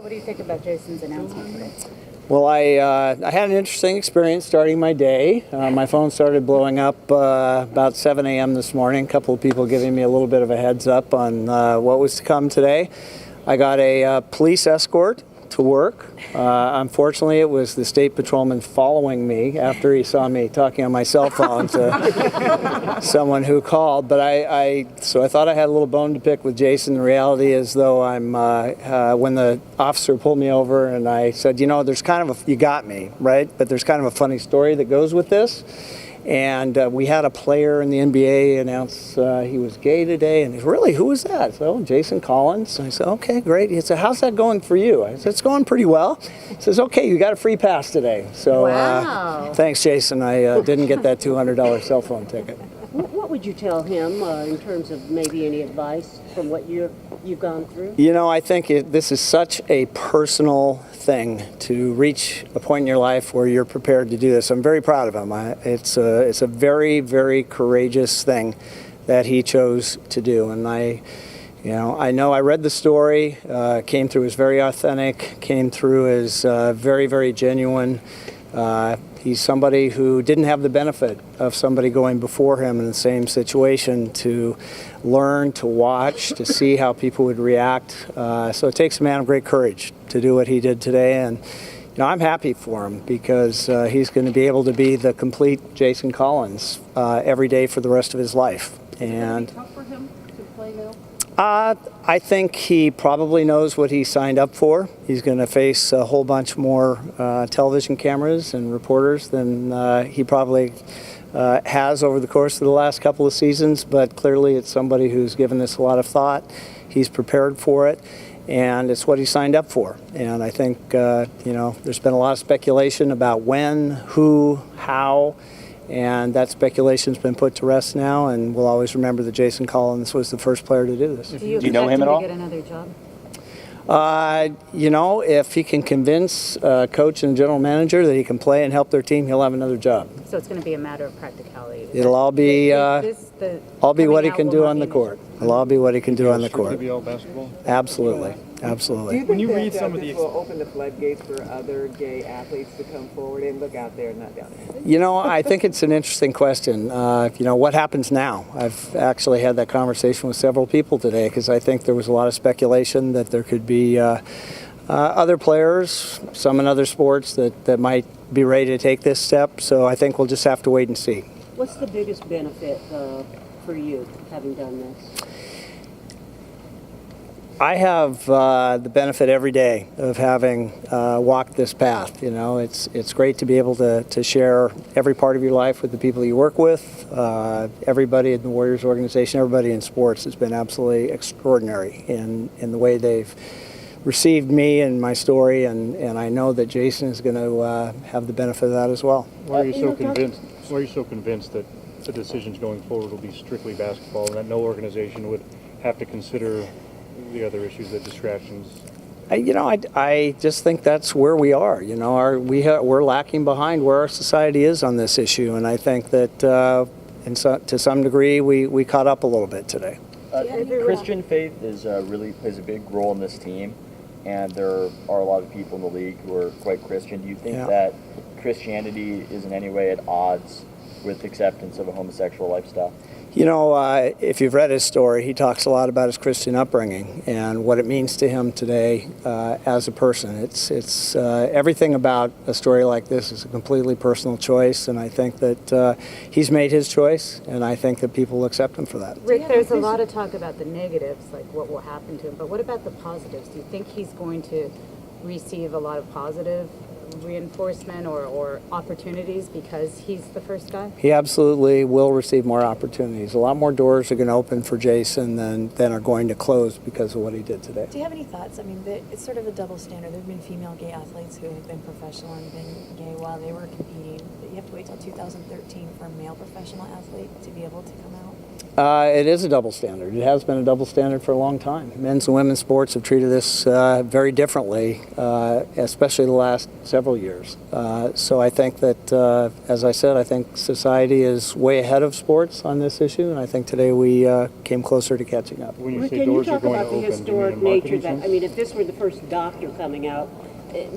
What do you think about Jason's announcement today? Well, I had an interesting experience starting my day. My phone started blowing up about 7 a.m. this morning. A couple of people giving me a little bit of a heads up on what was to come today. I got a police escort to work. Unfortunately, it was the state patrolman following me after he saw me talking on my cell phone to someone who called. But so I thought I had a little bone to pick with Jason. The reality is, though, when the officer pulled me over and I said, you know, there's kind of you got me, right? But there's kind of a funny story that goes with this. And we had a player in the NBA announce he was gay today, and he's really, who was that? So, Jason Collins. And I said, okay, great. He said, how's that going for you? I said, it's going pretty well. He says, okay, you got a free pass today. So, wow. Thanks, Jason. I didn't get that $200 cell phone ticket. What would you tell him in terms of maybe any advice from what you've gone through? You know, I think this is such a personal thing to reach a point in your life where you're prepared to do this. I'm very proud of him. It's a very, very courageous thing that he chose to do. And I know I read the story, came through as very authentic, came through as very, very genuine. He's somebody who didn't have the benefit of somebody going before him in the same situation to learn, to watch, to see how people would react. So it takes a man of great courage to do what he did today. And I'm happy for him because he's going to be able to be the complete Jason Collins every day for the rest of his life. And tough for him to play now? I think he probably knows what he signed up for. He's going to face a whole bunch more television cameras and reporters than he probably has over the course of the last couple of seasons, but clearly it's somebody who's given this a lot of thought. He's prepared for it, and it's what he signed up for. And I think, there's been a lot of speculation about when, who, how, and that speculation's been put to rest now, and we'll always remember that Jason Collins was the first player to do this. Do you know him at all? To get another job? If he can convince a coach and general manager that he can play and help their team, he'll have another job. So it's going to be a matter of practicality. It'll all be what he can do on the court. It'll all be what he can do on the court. Be all basketball? Absolutely. Absolutely. When you read some of these, will open the floodgates for other gay athletes to come forward and look out there, not down there? I think it's an interesting question. What happens now? I've actually had that conversation with several people today because I think there was a lot of speculation that there could be other players, some in other sports, that might be ready to take this step. So I think we'll just have to wait and see. What's the biggest benefit for you having done this? I have the benefit every day of having walked this path. It's great to be able to share every part of your life with the people you work with. Everybody in the Warriors organization, everybody in sports has been absolutely extraordinary in the way they've received me and my story, and I know that Jason is going to have the benefit of that as well. Why are you so convinced that the decisions going forward will be strictly basketball and that no organization would have to consider the other issues, the distractions? I just think that's where we are. We're lacking behind where our society is on this issue, and I think that to some degree we caught up a little bit today. Christian faith really plays a big role in this team, and there are a lot of people in the league who are quite Christian. Do you think that Christianity is in any way at odds with acceptance of a homosexual lifestyle? If you've read his story, he talks a lot about his Christian upbringing and what it means to him today as a person. It's everything about a story like this is a completely personal choice, and I think that he's made his choice, and I think that people will accept him for that. Rick, there's a lot of talk about the negatives, like what will happen to him, but what about the positives? Do you think he's going to receive a lot of positive reinforcement or opportunities because he's the first guy? He absolutely will receive more opportunities. A lot more doors are going to open for Jason than are going to close because of what he did today. Do you have any thoughts? I mean, it's sort of a double standard. There have been female gay athletes who have been professional and been gay while they were competing. But you have to wait till 2013 for a male professional athlete to be able to come out. It is a double standard. It has been a double standard for a long time. Men's and women's sports have treated this very differently, especially the last several years. So I think that, as I said, I think society is way ahead of sports on this issue, and I think today we came closer to catching up. When you Rick, say can you doors are talk going to about the open, do you mean historic in nature marketing that, sense? I mean, if this were the first doctor coming out,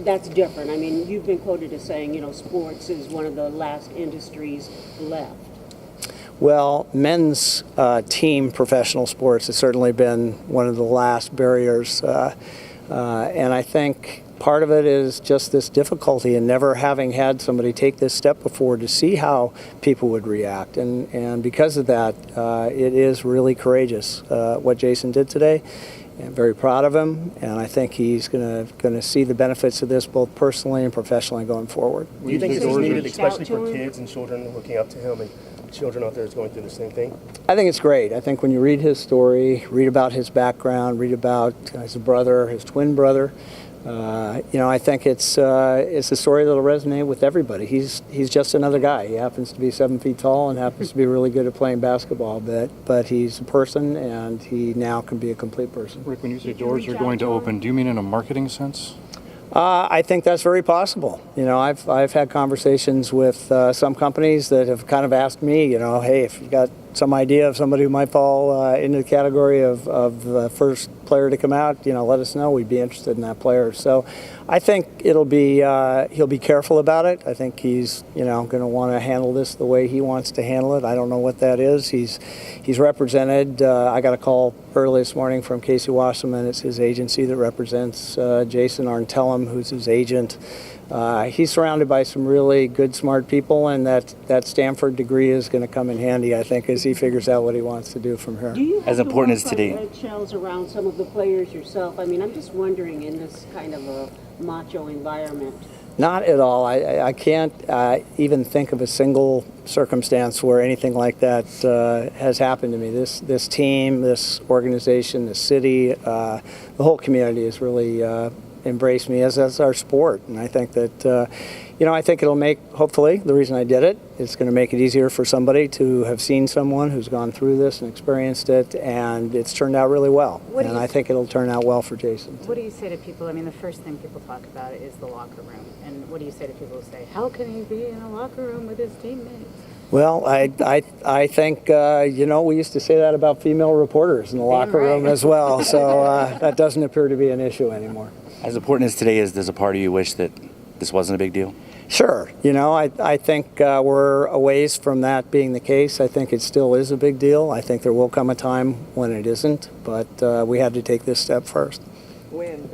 that's different. I mean, you've been quoted as saying, sports is one of the last industries left. Well, men's team professional sports has certainly been one of the last barriers. And I think part of it is just this difficulty in never having had somebody take this step before to see how people would react. And because of that, it is really courageous what Jason did today. I'm very proud of him, and I think he's going to see the benefits of this both personally and professionally going forward. Do you think this is Doors are- needed, especially for Shout to him? kids and children looking up to him and children out there is going through the same thing? I think it's great. I think when you read his story, read about his background, read about his brother, his twin brother, I think it's a story that'll resonate with everybody. He's just another guy. He happens to be 7 feet tall and happens to be really good at playing basketball, but he's a person, and he now can be a complete person. Rick, when you say Did you doors reach are going out to to him? open, do you mean in a marketing sense? I think that's very possible. I've had conversations with some companies that have kind of asked me, hey, if you got some idea of somebody who might fall into the category of the first player to come out, let us know. We'd be interested in that player. So I think he'll be careful about it. I think he's, going to want to handle this the way he wants to handle it. I don't know what that is. He's represented. I got a call early this morning from Casey Wasserman. It's his agency that represents Jason Arntellum, who's his agent. He's surrounded by some really good, smart people, and that Stanford degree is going to come in handy, I think, as he figures out what he wants to do from here. Do you have As to important walk as today- on eggshells around some of the players yourself? I mean, I'm just wondering, in this kind of a macho environment. Not at all. I can't even think of a single circumstance where anything like that has happened to me. This team, this organization, this city, the whole community has really embraced me as our sport. And I think that, I think it'll make, hopefully, the reason I did it, it's going to make it easier for somebody to have seen someone who's gone through this and experienced it, and it's turned out really well. What do And you- I think it'll turn out well for Jason. What do you say to people? I mean, the first thing people talk about is the locker room. And what do you say to people who say, how can he be in a locker room with his teammates? Well, I think, we used to say that about female reporters in the locker room right. as well, so that doesn't appear to be an issue anymore. As important as today is, there's a part of you wish that this wasn't a big deal? Sure. I think we're a ways from that being the case. I think it still is a big deal. I think there will come a time when it isn't, but we had to take this step first. When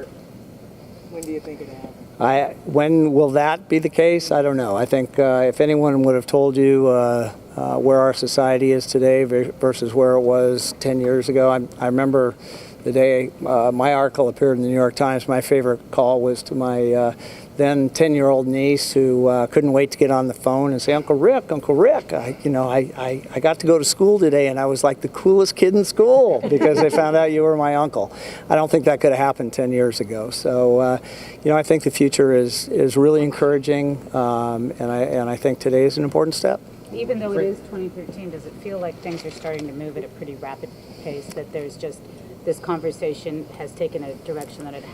do you think it happened? When will that be the case? I don't know. I think if anyone would have told you where our society is today versus where it was 10 years ago, I remember the day my article appeared in the New York Times. My favorite call was to my then 10-year-old niece who couldn't wait to get on the phone and say, Uncle Rick, I got to go to school today, and I was like the coolest kid in school because they found out you were my uncle. I don't think that could have happened 10 years ago. So, I think the future is really encouraging, and I think today is an important step. Even though it is 2013, does it feel like things are starting to move at a pretty rapid pace, that there's just this conversation has taken a direction that it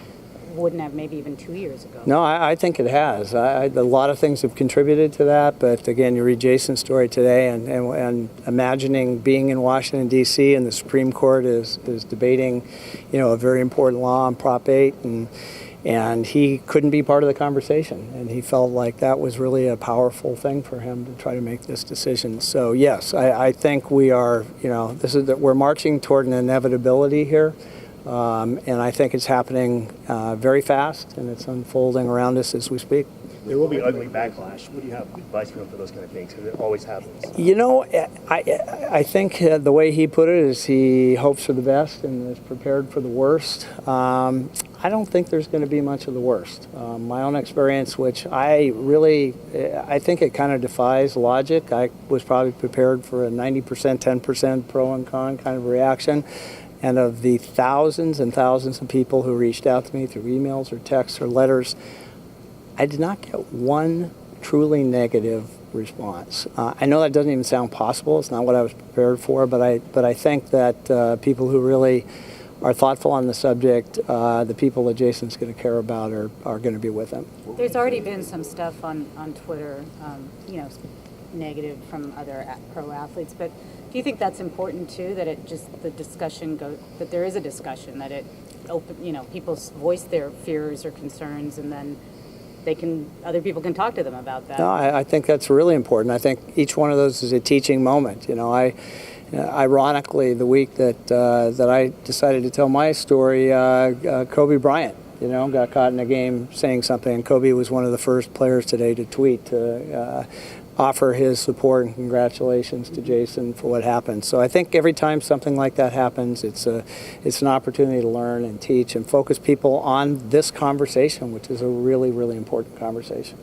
wouldn't have maybe even 2 years ago? No, I think it has. A lot of things have contributed to that, but again, you read Jason's story today, and imagining being in Washington, D.C., and the Supreme Court is debating, a very important law on Prop 8, and he couldn't be part of the conversation, and he felt like that was really a powerful thing for him to try to make this decision. So yes, I think we are, we're marching toward an inevitability here. And I think it's happening very fast, and it's unfolding around us as we speak. There will be ugly backlash. What do you have advice for him for those kind of things? Because it always happens. I think the way he put it is he hopes for the best and is prepared for the worst. I don't think there's going to be much of the worst. My own experience, which I think it kind of defies logic. I was probably prepared for a 90%, 10% pro and con kind of reaction. And of the thousands and thousands of people who reached out to me through emails or texts or letters, I did not get one truly negative response. I know that doesn't even sound possible. It's not what I was prepared for, but I think that people who really are thoughtful on the subject, the people that Jason's going to care about are going to be with him. There's already been some stuff on Twitter, negative from other pro athletes, but do you think that's important too, that it just, the discussion that there is a discussion, that it people voice their fears or concerns, and then other people can talk to them about that? No, I think that's really important. I think each one of those is a teaching moment. Ironically, the week that I decided to tell my story, Kobe Bryant, got caught in a game saying something, and Kobe was one of the first players today to tweet to offer his support and congratulations to Jason for what happened. So I think every time something like that happens, it's an opportunity to learn and teach and focus people on this conversation, which is a really, really important conversation.